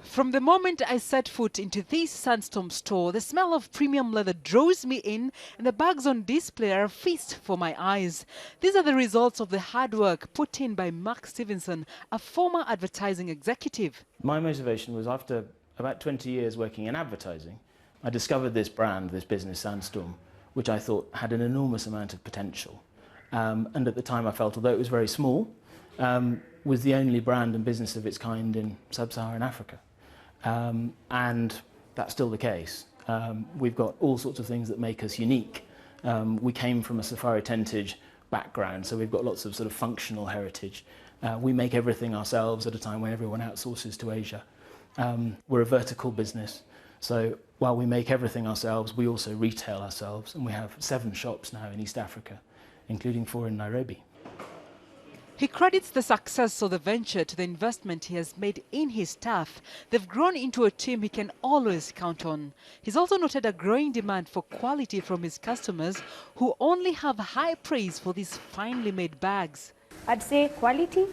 From the moment I set foot into this Sandstorm store, the smell of premium leather draws me in, and the bags on display are a feast for my eyes. These are the results of the hard work put in by Mark Stephenson, a former advertising executive. My motivation was after about 20 years working in advertising, I discovered this brand, this business, Sandstorm, which I thought had an enormous amount of potential. And at the time I felt, although it was very small, was the only brand and business of its kind in sub-Saharan Africa. And that's still the case. We've got all sorts of things that make us unique. We came from a safari tentage background, so we've got lots of sort of functional heritage. We make everything ourselves at a time when everyone outsources to Asia. We're a vertical business, so while we make everything ourselves, we also retail ourselves, and we have 7 shops now in East Africa, including 4 in Nairobi. He credits the success of the venture to the investment he has made in his staff. They've grown into a team he can always count on. He's also noted a growing demand for quality from his customers, who only have high praise for these finely made bags. I'd say quality,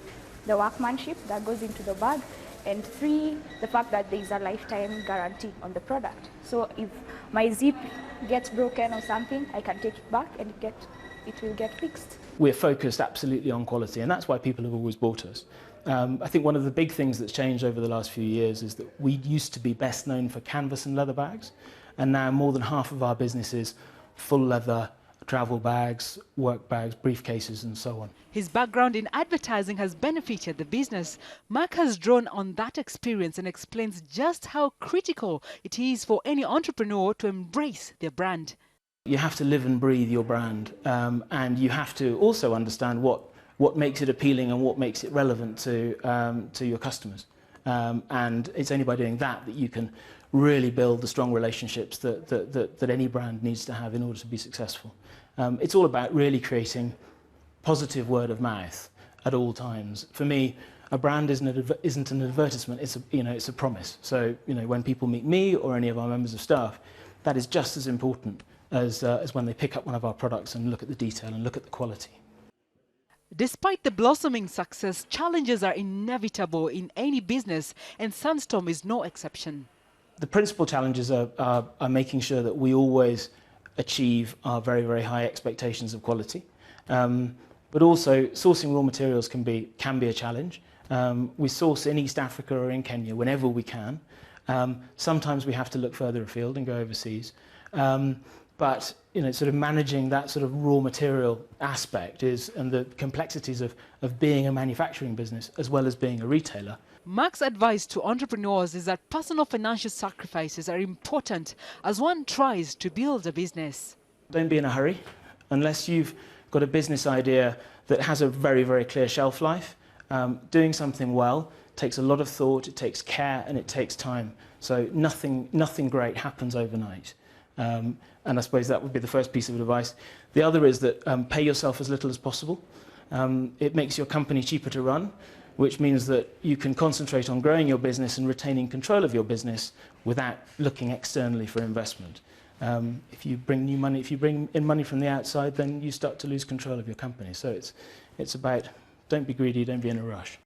the workmanship that goes into the bag, and 3, the fact that there is a lifetime guarantee on the product. So if my zip gets broken or something, I can take it back and it will get fixed. We're focused absolutely on quality, and that's why people have always bought us. I think one of the big things that's changed over the last few years is that we used to be best known for canvas and leather bags, and now more than half of our business is full leather, travel bags, work bags, briefcases, and so on. His background in advertising has benefited the business. Mark has drawn on that experience and explains just how critical it is for any entrepreneur to embrace their brand. You have to live and breathe your brand, and you have to also understand what makes it appealing and what makes it relevant to your customers. And it's only by doing that that you can really build the strong relationships that any brand needs to have in order to be successful. It's all about really creating positive word of mouth at all times. For me, a brand isn't an advertisement, it's a promise. So when people meet me or any of our members of staff, that is just as important as when they pick up one of our products and look at the detail and look at the quality. Despite the blossoming success, challenges are inevitable in any business, and Sandstorm is no exception. The principal challenges are making sure that we always achieve our very, very high expectations of quality. But also sourcing raw materials can be a challenge. We source in East Africa or in Kenya whenever we can. Sometimes we have to look further afield and go overseas. But sort of managing that sort of raw material aspect and the complexities of being a manufacturing business as well as being a retailer. Mark's advice to entrepreneurs is that personal financial sacrifices are important as one tries to build a business. Don't be in a hurry. Unless you've got a business idea that has a very, very clear shelf life, doing something well takes a lot of thought, it takes care, and it takes time. So nothing great happens overnight. And I suppose that would be the first piece of advice. The other is that pay yourself as little as possible. It makes your company cheaper to run, which means that you can concentrate on growing your business and retaining control of your business without looking externally for investment. If you bring in money from the outside, then you start to lose control of your company. So it's about don't be greedy, don't be in a rush.